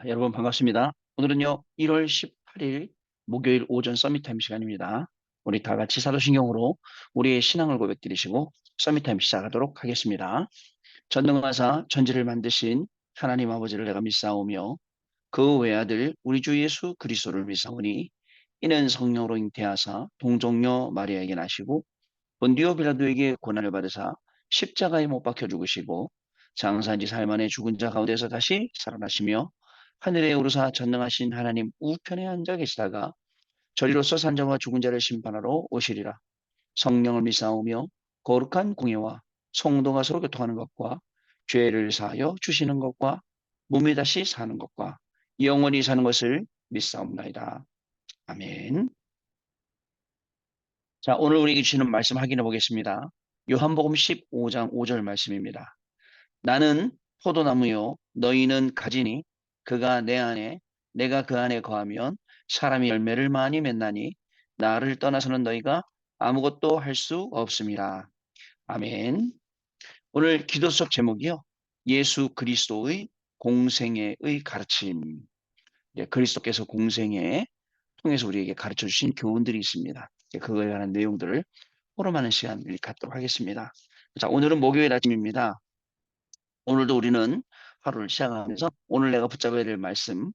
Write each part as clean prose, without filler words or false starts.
여러분 반갑습니다. 오늘은요, 1월 18일 목요일 오전 서밋타임 시간입니다. 우리 다 같이 사도신경으로 우리의 신앙을 고백드리시고 서밋타임 시작하도록 하겠습니다. 전능하사 천지를 만드신 하나님 아버지를 내가 믿사오며 그 외아들 우리 주 예수 그리스도를 믿사오니 이는 성령으로 잉태하사 동정녀 마리아에게 나시고 본디오 빌라도에게 고난을 받으사 십자가에 못 박혀 죽으시고 장사한 지 사흘 만에 죽은 자 가운데서 다시 살아나시며 하늘에 오르사 전능하신 하나님 우편에 앉아 계시다가 저리로서 산자와 죽은 자를 심판하러 오시리라. 성령을 믿사오며 거룩한 공예와 성도가 서로 교통하는 것과 죄를 사하여 주시는 것과 몸이 다시 사는 것과 영원히 사는 것을 믿사옵나이다. 아멘. 자, 오늘 우리에게 주시는 말씀 확인해 보겠습니다. 요한복음 15장 5절 말씀입니다. 나는 포도나무요, 너희는 가지니 그가 내 안에, 내가 그 안에 거하면 사람이 열매를 많이 맺나니 나를 떠나서는 너희가 아무것도 할 수 없습니다. 아멘. 오늘 기도 속 제목이요. 예수 그리스도의 공생애의 가르침. 그리스도께서 공생애 통해서 우리에게 가르쳐 주신 교훈들이 있습니다. 그거에 관한 내용들을 포럼하는 시간을 갖도록 하겠습니다. 자, 오늘은 목요일 아침입니다. 오늘도 우리는 하루를 시작하면서 오늘 내가 붙잡아야 될 말씀,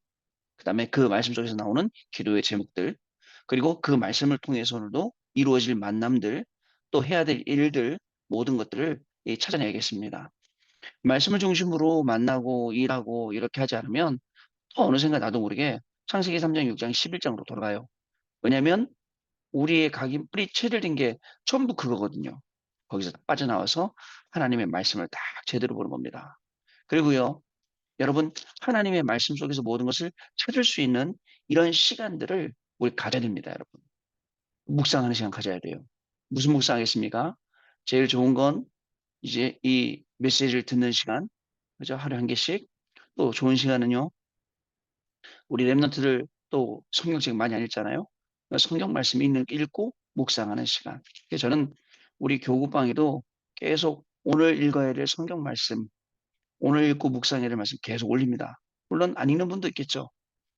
그 다음에 그 말씀 속에서 나오는 기도의 제목들, 그리고 그 말씀을 통해서 오늘도 이루어질 만남들, 또 해야 될 일들, 모든 것들을 찾아내야겠습니다. 말씀을 중심으로 만나고 일하고 이렇게 하지 않으면 또 어느샌가 나도 모르게 창세기 3장, 6장, 11장으로 돌아가요. 왜냐하면 우리의 각인 뿌리 체질된 게 전부 그거거든요. 거기서 빠져나와서 하나님의 말씀을 딱 제대로 보는 겁니다. 그리고요, 여러분, 하나님의 말씀 속에서 모든 것을 찾을 수 있는 이런 시간들을 우리 가져야 됩니다, 여러분. 묵상하는 시간 가져야 돼요. 무슨 묵상하겠습니까? 제일 좋은 건 이제 이 메시지를 듣는 시간, 그죠? 하루에 한 개씩. 또 좋은 시간은요, 우리 랩런트들 또 성경책 많이 안 읽잖아요. 성경 말씀 읽고 묵상하는 시간. 그래서 저는 우리 교구방에도 계속 오늘 읽어야 될 성경 말씀, 오늘 읽고 묵상해야 될 말씀 계속 올립니다. 물론 안 읽는 분도 있겠죠.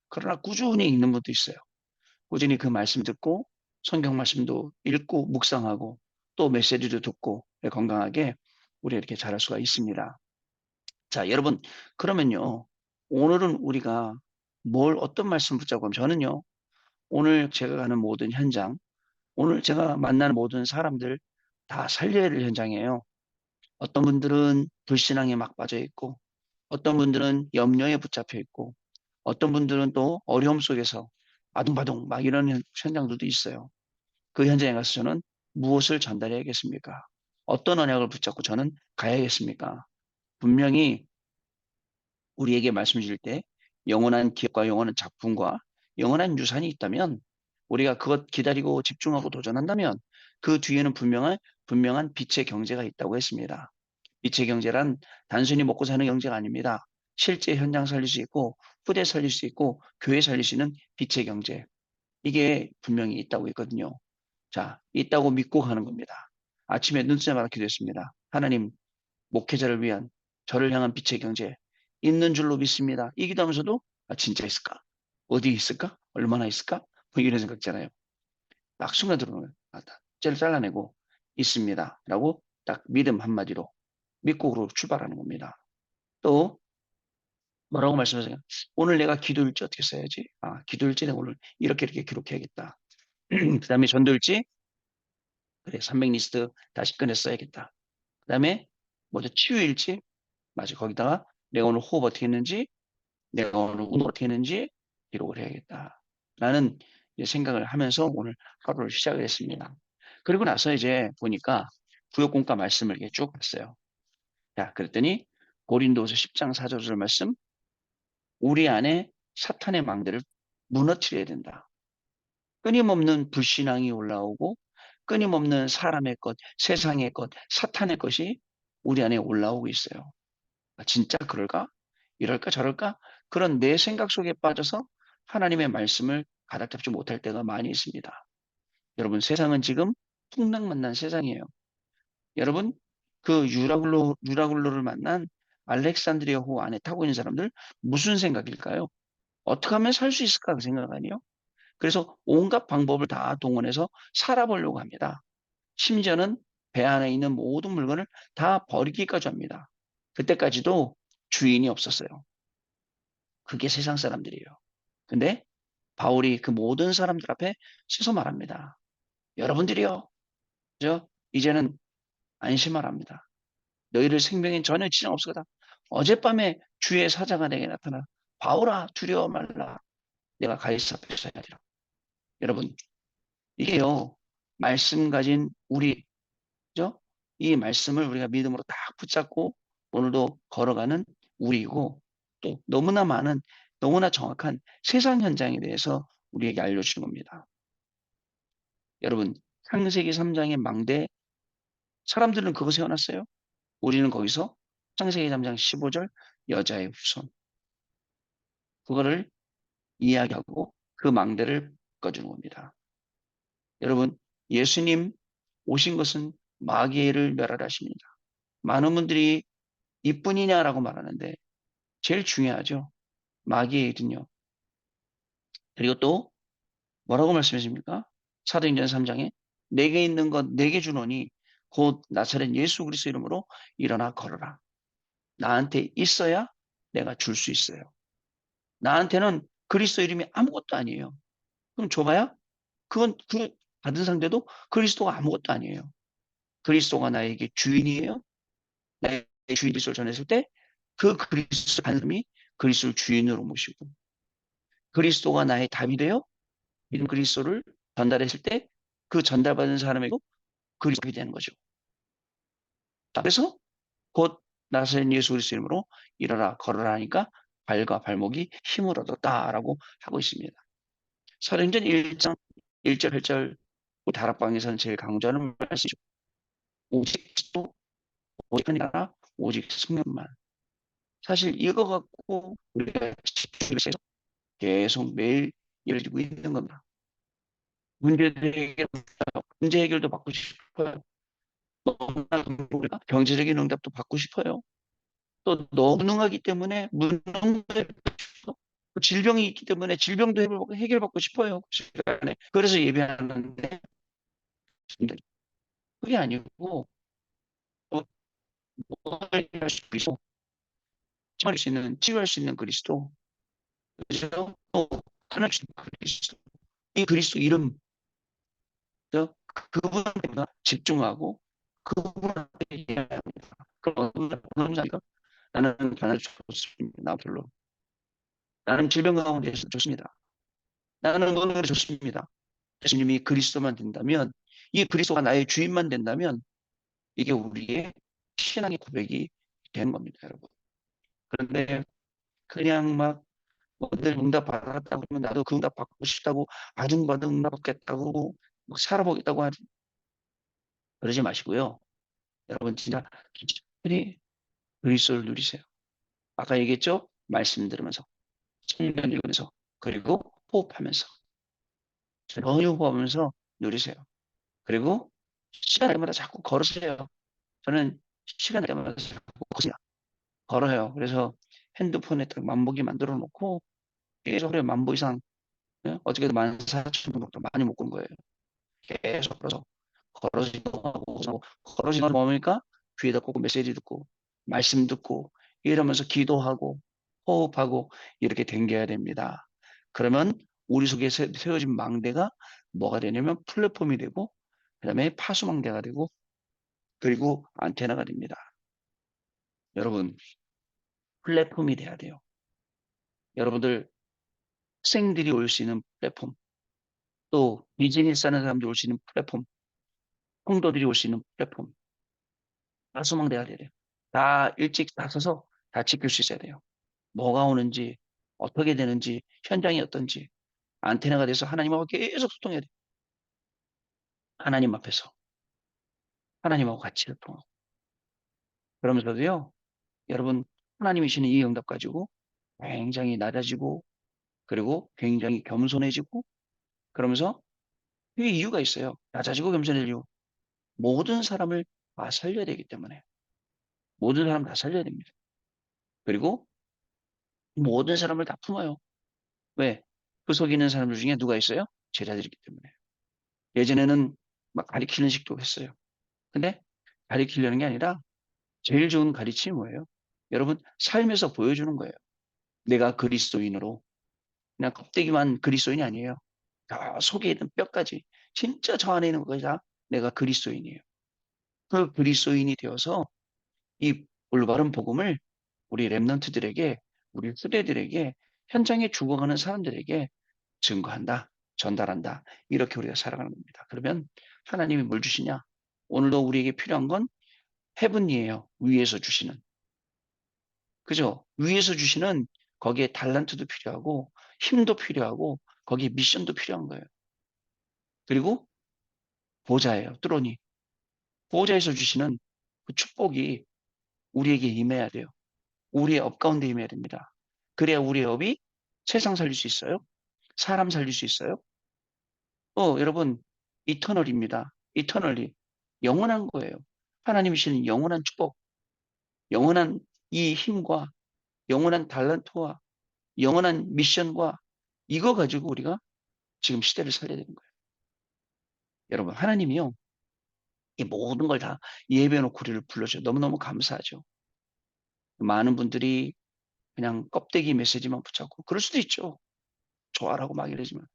그러나 꾸준히 읽는 분도 있어요. 꾸준히 그 말씀 듣고 성경 말씀도 읽고 묵상하고 또 메시지도 듣고 건강하게 우리 이렇게 잘할 수가 있습니다. 자, 여러분, 그러면요. 오늘은 우리가 어떤 말씀 붙잡고 하면 저는요. 오늘 제가 가는 모든 현장, 오늘 제가 만나는 모든 사람들 다 살려야 될 현장이에요. 어떤 분들은 불신앙에 막 빠져 있고, 어떤 분들은 염려에 붙잡혀 있고, 어떤 분들은 또 어려움 속에서 아둥바둥 막 이런 현장들도 있어요. 그 현장에 가서 저는 무엇을 전달해야겠습니까? 어떤 언약을 붙잡고 저는 가야겠습니까? 분명히 우리에게 말씀 주실 때 영원한 기업과 영원한 작품과 영원한 유산이 있다면 우리가 그것 기다리고 집중하고 도전한다면 그 뒤에는 분명한 빛의 경제가 있다고 했습니다. 빛의 경제란 단순히 먹고 사는 경제가 아닙니다. 실제 현장 살릴 수 있고 후대 살릴 수 있고 교회 살릴 수 있는 빛의 경제. 이게 분명히 있다고 했거든요. 자, 있다고 믿고 가는 겁니다. 아침에 눈 뜨자마자 기도했습니다. 하나님, 목회자를 위한 저를 향한 빛의 경제 있는 줄로 믿습니다. 이 기도하면서도 진짜 있을까? 어디 있을까? 얼마나 있을까? 뭐 이런 생각 있잖아요. 막 순간 들어오면 째를 잘라내고 있습니다. 라고 딱 믿음 한마디로 믿고 그러고 출발하는 겁니다. 또 뭐라고 말씀하세요? 오늘 내가 기도일지 어떻게 써야지? 기도일지 내가 오늘 이렇게 기록해야겠다. 그 다음에 전도일지 그래 300 리스트 다시 꺼내 써야겠다. 그 다음에 뭐죠? 치유일지 맞아. 거기다가 내가 오늘 호흡 어떻게 했는지, 내가 오늘 운동 어떻게 했는지 기록을 해야겠다. 라는 생각을 하면서 오늘 하루를 시작을 했습니다. 그리고 나서 이제 보니까 구역공과 말씀을 이렇게 쭉 봤어요. 자, 그랬더니 고린도서 10장 4절 말씀, 우리 안에 사탄의 망대를 무너뜨려야 된다. 끊임없는 불신앙이 올라오고 끊임없는 사람의 것, 세상의 것, 사탄의 것이 우리 안에 올라오고 있어요. 진짜 그럴까? 이럴까 저럴까? 그런 내 생각 속에 빠져서 하나님의 말씀을 가닥 잡지 못할 때가 많이 있습니다. 여러분, 세상은 지금 풍랑만난 세상이에요. 여러분, 그 유라굴로를 만난 알렉산드리아호 안에 타고 있는 사람들 무슨 생각일까요? 어떻게 하면 살 수 있을까 그 생각 아니에요? 그래서 온갖 방법을 다 동원해서 살아보려고 합니다. 심지어는 배 안에 있는 모든 물건을 다 버리기까지 합니다. 그때까지도 주인이 없었어요. 그게 세상 사람들이에요. 근데 바울이 그 모든 사람들 앞에 서서 말합니다. 여러분들이요, 이제는 안심하랍니다. 너희를 생명엔 전혀 지장 없으다. 어젯밤에 주의 사자가 내게 나타나 바울아 두려워 말라. 내가 가이사 앞에서 해야 되라. 여러분 이게요 말씀 가진 우리 그죠? 이 말씀을 우리가 믿음으로 딱 붙잡고 오늘도 걸어가는 우리이고 또 너무나 많은 너무나 정확한 세상 현장에 대해서 우리에게 알려주는 겁니다. 여러분 창세기 3장의 망대 사람들은 그거 세워놨어요. 우리는 거기서 창세기 3장 15절 여자의 후손 그거를 이야기하고 그 망대를 꺼주는 겁니다. 여러분 예수님 오신 것은 마귀를 멸하라십니다. 많은 분들이 이뿐이냐라고 말하는데 제일 중요하죠. 마귀의 일은요. 그리고 또 뭐라고 말씀하십니까? 사도행전 3장에 내게 있는 것 내게 주노니 곧 나사렛 예수 그리스도 이름으로 일어나 걸어라. 나한테 있어야 내가 줄 수 있어요. 나한테는 그리스도 이름이 아무것도 아니에요. 그럼 줘봐야? 그건 그 받은 상대도 그리스도가 아무것도 아니에요. 그리스도가 나에게 주인이에요. 나의 주인 그리스도를 전했을 때 그 그리스도 하나님이 그리스도를 주인으로 모시고 그리스도가 나의 답이 되어 이런 그리스도를 전달했을 때 그 전달받은 사람에게도 그리스도가 되는 거죠. 그래서 곧 나사렛 예수 그리스도 이름으로 일어나 걸어라 하니까 발과 발목이 힘을 얻었다라고 하고 있습니다. 사도행전 1장 1절 8절 다락방에서는 제일 강조하는 말씀이죠. 오직 또 오직 아니라 오직 성령만. 사실 이거 갖고 우리가 집중해서 계속 매일 이어지고 있는 겁니다. 문제 해결도 받고 싶어요. 경제적인 응답도 받고 싶어요. 또 무능하기 때문에 무능을 질병이 있기 때문에 질병도 해결받고 싶어요. 그 시간에. 그래서 예배하는데 그게 아니고 할수 있고 치유할 수 있는 그리스도 그래서 또 하나님 그리스도 이 그리스도 이름 그분한테 집중하고 그분한테 이해해야 합니다. 그럼 어느 자리가 나는 변화를 좋습니다. 나 별로. 나는 질병 가운데 좋습니다. 나는 노는 좋습니다. 예수님이 그리스도만 된다면 이 그리스도가 나의 주인만 된다면 이게 우리의 신앙의 고백이 되는 겁니다, 여러분. 그런데 그냥 막 늘 응답 받았다고 그러면 나도 그 응답 받고 싶다고 아둥바둥 응답 받겠다고 막 살아보겠다고 하지 그러지 마시고요. 여러분 진짜 기꺼이 그리스도를 누리세요. 아까 얘기했죠? 말씀 들으면서 성경 읽으면서 그리고 호흡하면서 조용히 호흡하면서 누리세요. 그리고 시간 날 때마다 자꾸 걸으세요. 저는 시간 날 때마다 자꾸 걸어요. 그래서 핸드폰에 딱 만보기 만들어 놓고 계속 하루에 만보 이상 어저께도 14,000보 많이 못 건 거예요. 계속 걸어서 이동하고 걸어서 뭡니까? 귀에다 꽂고 메시지 듣고 말씀 듣고 이러면서 기도하고 호흡하고 이렇게 댕겨야 됩니다. 그러면 우리 속에 세워진 망대가 뭐가 되냐면 플랫폼이 되고 그다음에 파수망대가 되고 그리고 안테나가 됩니다. 여러분 플랫폼이 돼야 돼요. 여러분들 학생들이 올 수 있는 플랫폼 또 비즈니스 하는 사람들이 올 수 있는 플랫폼 성도들이 올 수 있는 플랫폼 파수망대가 돼야 돼요. 다 일찍 다 서서 다 지킬 수 있어야 돼요. 뭐가 오는지 어떻게 되는지 현장이 어떤지 안테나가 돼서 하나님하고 계속 소통해야 돼요. 하나님 앞에서 하나님하고 같이 소통하고 그러면서도요. 여러분 하나님이 주시는 이 응답 가지고 굉장히 낮아지고 그리고 굉장히 겸손해지고 그러면서 그게 이유가 있어요. 낮아지고 겸손해질 이유. 모든 사람을 다 살려야 되기 때문에 모든 사람 다 살려야 됩니다. 그리고 모든 사람을 다 품어요. 왜? 그 속에 있는 사람들 중에 누가 있어요? 제자들이기 때문에. 예전에는 막 가리키는 식도 했어요. 근데 가리키려는 게 아니라 제일 좋은 가르침이 뭐예요? 여러분, 삶에서 보여주는 거예요. 내가 그리스도인으로. 그냥 껍데기만 그리스도인이 아니에요. 다 속에 있는 뼈까지. 진짜 저 안에 있는 것까지 다 내가 그리스도인이에요. 그 그리스도인이 되어서 이 올바른 복음을 우리 랩런트들에게, 우리 후대들에게, 현장에 죽어가는 사람들에게 증거한다, 전달한다. 이렇게 우리가 살아가는 겁니다. 그러면 하나님이 뭘 주시냐? 오늘도 우리에게 필요한 건 헤븐이에요. 위에서 주시는. 그죠? 위에서 주시는 거기에 달란트도 필요하고 힘도 필요하고 거기에 미션도 필요한 거예요. 그리고 보좌예요. 뚜로니. 보좌에서 주시는 그 축복이 우리에게 임해야 돼요. 우리의 업 가운데 임해야 됩니다. 그래야 우리의 업이 세상 살릴 수 있어요. 사람 살릴 수 있어요. 여러분, 이터널입니다. 이터널리. 영원한 거예요. 하나님이 주시는 영원한 축복, 영원한 이 힘과 영원한 달란트와 영원한 미션과 이거 가지고 우리가 지금 시대를 살려야 되는 거예요. 여러분, 하나님이요. 이 모든 걸 다 예배해 놓고 우리를 불러줘요. 너무너무 감사하죠. 많은 분들이 그냥 껍데기 메시지만 붙잡고 그럴 수도 있죠. 좋아라고 막 이러지만.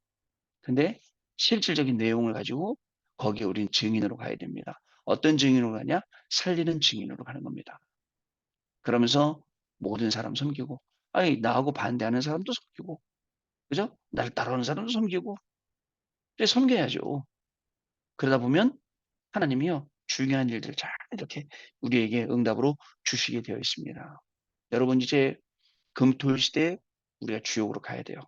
근데 실질적인 내용을 가지고 거기에 우리는 증인으로 가야 됩니다. 어떤 증인으로 가냐? 살리는 증인으로 가는 겁니다. 그러면서 모든 사람 섬기고, 아니, 나하고 반대하는 사람도 섬기고, 그죠? 나를 따라오는 사람도 섬기고, 그래, 섬겨야죠. 그러다 보면 하나님이요, 중요한 일들을 잘 이렇게 우리에게 응답으로 주시게 되어 있습니다. 여러분, 이제 금토일 시대에 우리가 주역으로 가야 돼요.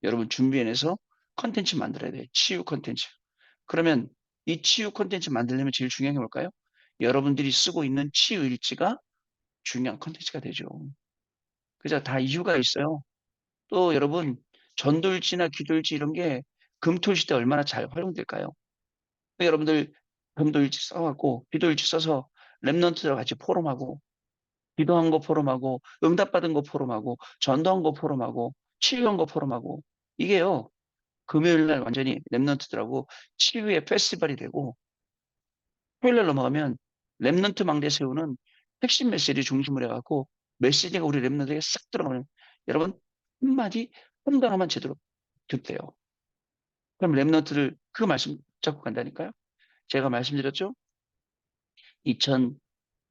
여러분, 준비해내서 컨텐츠 만들어야 돼요. 치유 컨텐츠. 그러면 이 치유 컨텐츠 만들려면 제일 중요한 게 뭘까요? 여러분들이 쓰고 있는 치유 일지가 중요한 컨텐츠가 되죠. 그죠? 다 이유가 있어요. 또 여러분, 전도일지나 기도일지 이런 게 금토일 시대 얼마나 잘 활용될까요? 여러분들 금도일지 써갖고 기도일지 써서 랩런트들과 같이 포럼하고 기도한 거 포럼하고 응답받은 거 포럼하고 전도한 거 포럼하고 치유한 거 포럼하고 이게요. 금요일 날 완전히 랩런트들하고 치유의 페스티벌이 되고 토요일 날 넘어가면 랩런트 망대 세우는 핵심 메시지 중심으로 해갖고 메시지가 우리 랩런트에게 싹 들어가면 여러분 한마디 한 단어만 제대로 듣대요. 그럼 랩런트를 그 말씀 잡고 간다니까요. 제가 말씀드렸죠. 2000,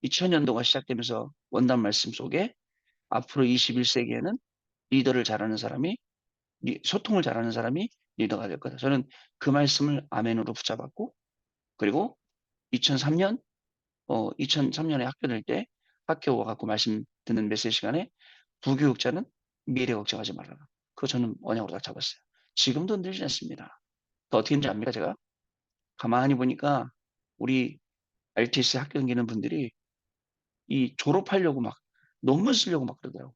2000년도가 시작되면서 원단 말씀 속에 앞으로 21세기에는 리더를 잘하는 사람이 소통을 잘하는 사람이 리더가 될 거다. 저는 그 말씀을 아멘으로 붙잡았고 그리고 2003년 2003년에 학교 다닐 때 학교 와갖고 말씀 듣는 메시지 시간에 부교육자는 미래 걱정하지 말아라. 그거 저는 언약으로 다 잡았어요. 지금도 늘지 않습니다. 또 어떻게 했는지 압니까 제가? 가만히 보니까 우리 RTS 학교 다니는 분들이 이 졸업하려고 막 논문 쓰려고 막 그러더라고요.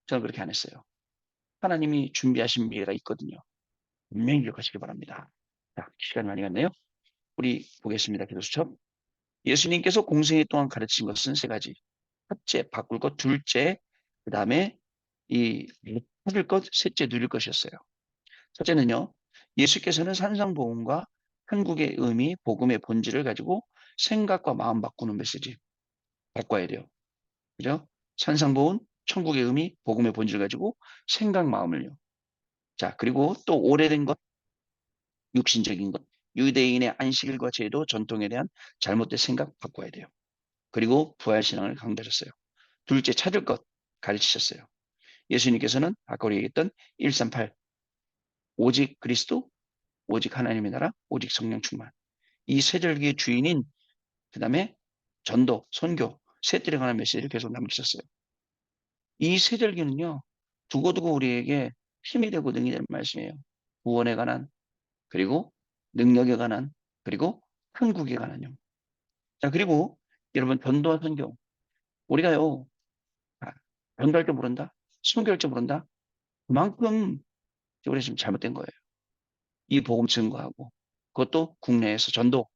저는 그렇게 안 했어요. 하나님이 준비하신 미래가 있거든요. 분명히 기억하시기 바랍니다. 자, 시간이 많이 갔네요. 우리 보겠습니다. 기도 수첩. 예수님께서 공생애 동안 가르친 것은 세 가지. 첫째, 바꿀 것. 둘째, 그 다음에 이 찾을 것. 셋째, 누릴 것이었어요. 첫째는요. 예수께서는 산상복음과 한국의 의미, 복음의 본질을 가지고 생각과 마음 바꾸는 메시지 바꿔야 돼요. 그죠? 산상보훈, 천국의 의미, 복음의 본질 가지고 생각 마음을요. 자, 그리고 또 오래된 것, 육신적인 것, 유대인의 안식일과 제도, 전통에 대한 잘못된 생각 바꿔야 돼요. 그리고 부활신앙을 강조하셨어요. 둘째, 찾을 것 가르치셨어요. 예수님께서는 아까 우리 얘기했던 138, 오직 그리스도, 오직 하나님의 나라, 오직 성령 충만. 이 세 절기의 주인인 그 다음에 전도, 선교, 셋들에 관한 메시지를 계속 남기셨어요. 이 세 절기는요, 두고두고 우리에게 힘이 되고 능이 되는 말씀이에요. 구원에 관한, 그리고 능력에 관한, 그리고 한국에 관한요. 자, 그리고 여러분, 전도와 선교. 우리가요, 전도할 줄 모른다, 선교할 줄 모른다. 그만큼 우리 지금 잘못된 거예요. 이 복음 증거하고, 그것도 국내에서 전도,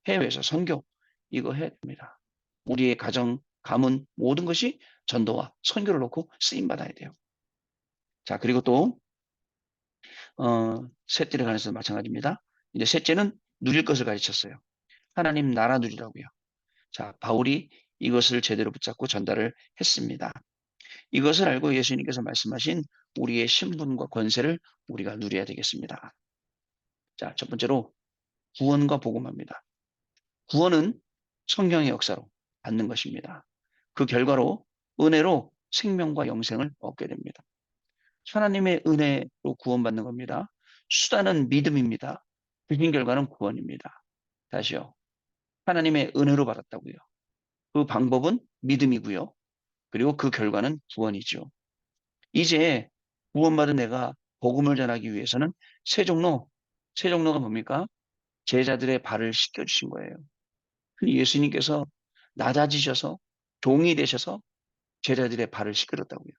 해외에서 선교, 이거 해야 됩니다. 우리의 가정, 가문, 모든 것이 전도와 선교를 놓고 쓰임 받아야 돼요. 자, 그리고 또 셋째에 관해서 마찬가지입니다. 이제 셋째는 누릴 것을 가르쳤어요. 하나님 나라 누리라고요. 자, 바울이 이것을 제대로 붙잡고 전달을 했습니다. 이것을 알고 예수님께서 말씀하신 우리의 신분과 권세를 우리가 누려야 되겠습니다. 자, 첫 번째로 구원과 복음화입니다. 구원은 성령의 역사로 받는 것입니다. 그 결과로 은혜로 생명과 영생을 얻게 됩니다. 하나님의 은혜로 구원받는 겁니다. 수단은 믿음입니다. 그신 결과는 구원입니다. 다시요. 하나님의 은혜로 받았다고요. 그 방법은 믿음이고요. 그리고 그 결과는 구원이죠. 이제 구원받은 내가 복음을 전하기 위해서는 세 종로가 뭡니까? 제자들의 발을 씻겨주신 거예요. 예수님께서 낮아지셔서 종이 되셔서 제자들의 발을 씻겨줬다고요.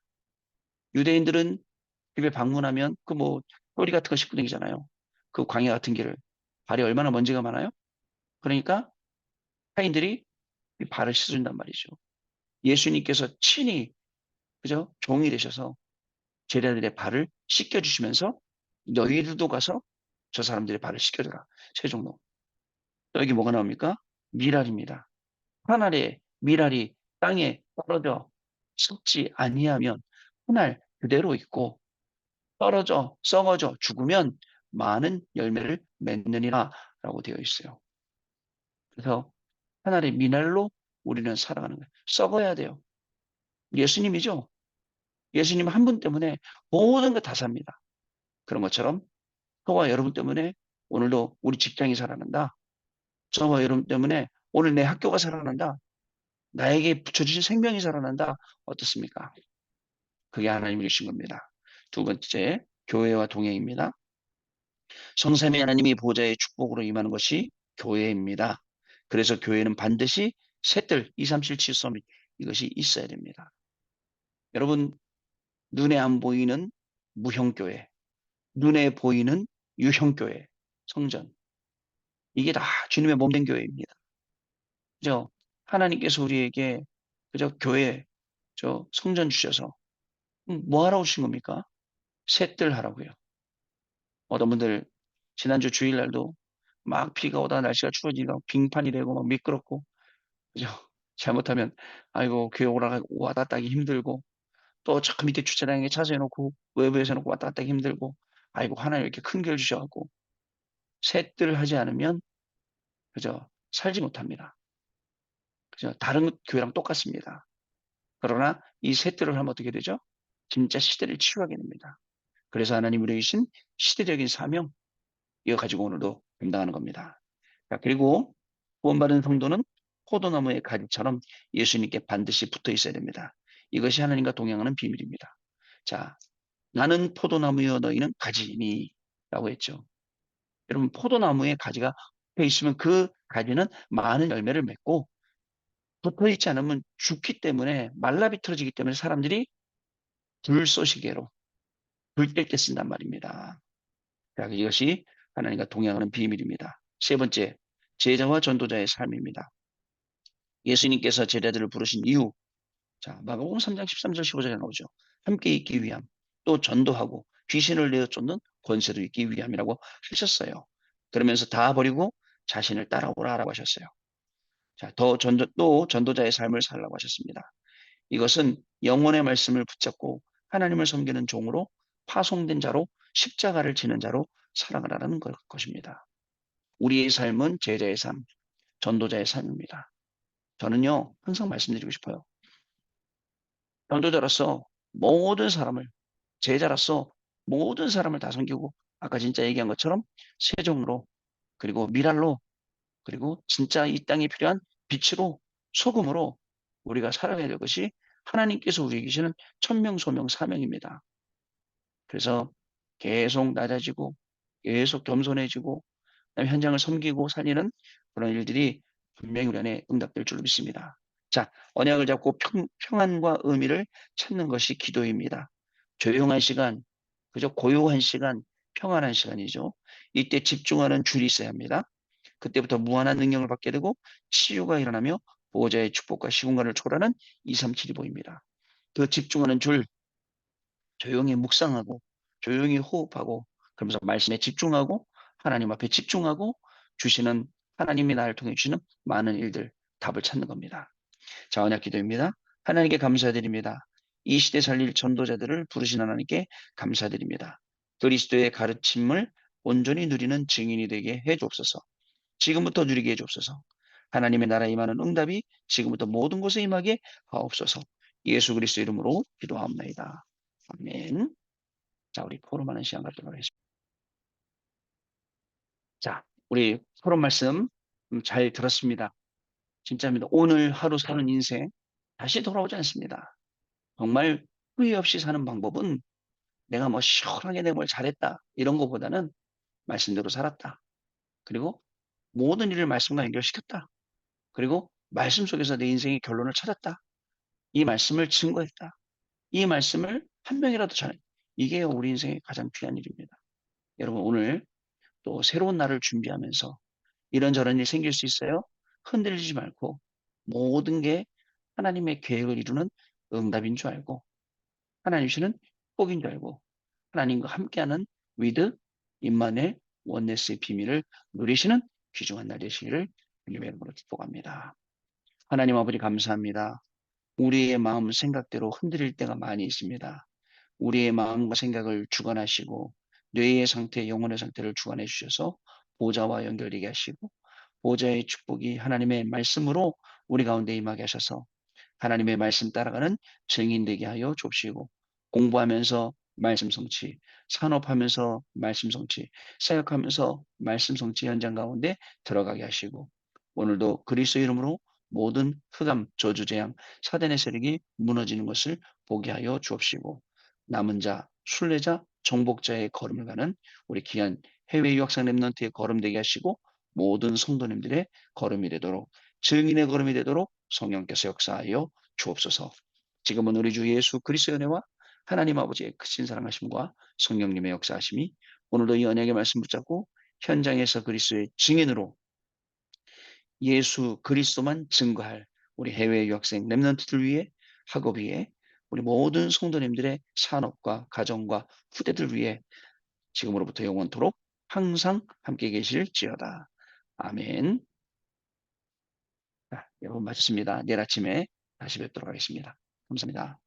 유대인들은 집에 방문하면 그 뭐 꼬리 같은 거 씻고 다니잖아요. 그 광야 같은 길을. 발이 얼마나 먼지가 많아요? 그러니까 타인들이 이 발을 씻어준단 말이죠. 예수님께서 친히 그죠? 종이 되셔서 제자들의 발을 씻겨주시면서 너희들도 가서 저 사람들의 발을 씻겨줘라. 세종로. 또 여기 뭐가 나옵니까? 미랄입니다. 하늘의 미랄이 땅에 떨어져 썩지 아니하면 훗날 그대로 있고 떨어져 썩어져 죽으면 많은 열매를 맺느니라 라고 되어 있어요. 그래서 하늘의 미랄로 우리는 살아가는 거예요. 썩어야 돼요. 예수님이죠. 예수님 한 분 때문에 모든 거 다 삽니다. 그런 것처럼 저와 여러분 때문에 오늘도 우리 직장이 살아난다. 저와 여러분 때문에 오늘 내 학교가 살아난다. 나에게 붙여주신 생명이 살아난다. 어떻습니까? 그게 하나님이 주신 겁니다. 두 번째, 교회와 동행입니다. 성삼위 하나님이 보좌의 축복으로 임하는 것이 교회입니다. 그래서 교회는 반드시 셋들, 2, 3, 7, 7, 서밋 이것이 있어야 됩니다. 여러분, 눈에 안 보이는 무형교회, 눈에 보이는 유형교회, 성전. 이게 다 주님의 몸된 교회입니다. 그죠? 하나님께서 우리에게 그저 교회, 저 성전 주셔서 뭐 하러 오신 겁니까? 셋들 하라고요. 어떤 분들 지난주 주일날도 막 비가 오다 날씨가 추워지니까 빙판이 되고 막 미끄럽고 그죠? 잘못하면 아이고 교회 왔다 갔다 하기 힘들고 또 저 밑에 주차장에 차 세워놓고 외부에서 놓고 왔다 갔다 하기 힘들고 아이고 하나님 이렇게 큰 교회 주셔갖고 셋들 하지 않으면 그죠? 살지 못합니다. 그죠? 다른 교회랑 똑같습니다. 그러나 이 셋들을 하면 어떻게 되죠? 진짜 시대를 치유하게 됩니다. 그래서 하나님 우리에게 주신 시대적인 사명 이거 가지고 오늘도 감당하는 겁니다. 자, 그리고 구원받은 성도는 포도나무의 가지처럼 예수님께 반드시 붙어 있어야 됩니다. 이것이 하나님과 동행하는 비밀입니다. 자, 나는 포도나무여 너희는 가지니 라고 했죠. 여러분 포도나무의 가지가 붙어 있으면 그 가지는 많은 열매를 맺고 붙어 있지 않으면 죽기 때문에 말라 비틀어지기 때문에 사람들이 불쏘시개로 불 뗄 때 쓴단 말입니다. 자, 이것이 하나님과 동행하는 비밀입니다. 세 번째, 제자와 전도자의 삶입니다. 예수님께서 제자들을 부르신 이유, 자, 마가복음 3장 13절 15절에 나오죠. 함께 있기 위함, 또 전도하고 귀신을 내어 쫓는 권세도 있기 위함이라고 하셨어요. 그러면서 다 버리고 자신을 따라오라라고 하셨어요. 자, 또 전도자의 삶을 살라고 하셨습니다. 이것은 영혼의 말씀을 붙잡고 하나님을 섬기는 종으로 파송된 자로 십자가를 지는 자로 살아가라는 것입니다. 우리의 삶은 제자의 삶, 전도자의 삶입니다. 저는요, 항상 말씀드리고 싶어요. 전도자로서 모든 사람을, 제자로서 모든 사람을 다 섬기고, 아까 진짜 얘기한 것처럼 세종으로, 그리고 미랄로, 그리고 진짜 이 땅에 필요한 빛으로, 소금으로 우리가 살아가야 될 것이 하나님께서 우리에게 주시는 천명소명 사명입니다. 그래서 계속 낮아지고, 계속 겸손해지고, 그다음에 현장을 섬기고 살리는 그런 일들이 분명히 우리 안에 응답될 줄로 믿습니다. 자, 언약을 잡고 평안과 의미를 찾는 것이 기도입니다. 조용한 시간, 그저 고요한 시간, 평안한 시간이죠. 이때 집중하는 줄이 있어야 합니다. 그때부터 무한한 능력을 받게 되고 치유가 일어나며 보호자의 축복과 시공간을 초월하는 2, 3, 7이 보입니다. 더 집중하는 줄 조용히 묵상하고 조용히 호흡하고 그러면서 말씀에 집중하고 하나님 앞에 집중하고 주시는 하나님이 나를 통해 주시는 많은 일들 답을 찾는 겁니다. 자, 언약 기도입니다. 하나님께 감사드립니다. 이 시대 살릴 전도자들을 부르신 하나님께 감사드립니다. 그리스도의 가르침을 온전히 누리는 증인이 되게 해 주옵소서. 지금부터 누리게 해 주옵소서. 하나님의 나라에 임하는 응답이 지금부터 모든 곳에 임하게 하옵소서. 예수 그리스도 이름으로 기도하옵나이다. 아멘. 자, 우리 포럼하는 시간 갖도록 하겠습니다. 자, 우리 포럼 말씀 잘 들었습니다. 진짜입니다. 오늘 하루 사는 인생 다시 돌아오지 않습니다. 정말 후회 없이 사는 방법은 내가 뭐 시원하게 내가 뭘 잘했다 이런 것보다는 말씀대로 살았다. 그리고 모든 일을 말씀과 연결시켰다. 그리고 말씀 속에서 내 인생의 결론을 찾았다. 이 말씀을 증거했다. 이 말씀을 한 명이라도 전해. 이게 우리 인생의 가장 귀한 일입니다. 여러분 오늘 또 새로운 날을 준비하면서 이런저런 일이 생길 수 있어요. 흔들리지 말고 모든 게 하나님의 계획을 이루는 응답인 줄 알고 하나님 씨는 복인 줄 알고 하나님과 함께하는 위드 임마누엘 원네스의 비밀을 누리시는 귀중한 날 되시기를 주님의 이름으로 축복합니다. 하나님 아버지 감사합니다. 우리의 마음 생각대로 흔들릴 때가 많이 있습니다. 우리의 마음과 생각을 주관하시고 뇌의 상태, 영혼의 상태를 주관해 주셔서 보좌와 연결되게 하시고 보좌의 축복이 하나님의 말씀으로 우리 가운데 임하게 하셔서 하나님의 말씀 따라가는 증인 되게 하여 줍시고 공부하면서 말씀 성취, 산업하면서 말씀 성취, 사역하면서 말씀 성취 현장 가운데 들어가게 하시고 오늘도 그리스도 이름으로 모든 흑암, 저주, 재앙, 사단의 세력이 무너지는 것을 보게 하여 주옵시고 남은 자, 순례자, 정복자의 걸음을 가는 우리 귀한 해외 유학생 랩런트의 걸음 되게 하시고 모든 성도님들의 걸음이 되도록 증인의 걸음이 되도록 성령께서 역사하여 주옵소서. 지금은 우리 주 예수 그리스도의 은혜와 하나님 아버지의 크신 사랑하심과 성령님의 역사하심이 오늘도 이 언약의 말씀 붙잡고 현장에서 그리스도의 증인으로 예수 그리스도만 증거할 우리 해외 유학생 랩런트들 위해 학업 위해 우리 모든 성도님들의 산업과 가정과 후대들 위해 지금으로부터 영원토록 항상 함께 계실지어다. 아멘. 자, 여러분 마쳤습니다. 내일 아침에 다시 뵙도록 하겠습니다. 감사합니다.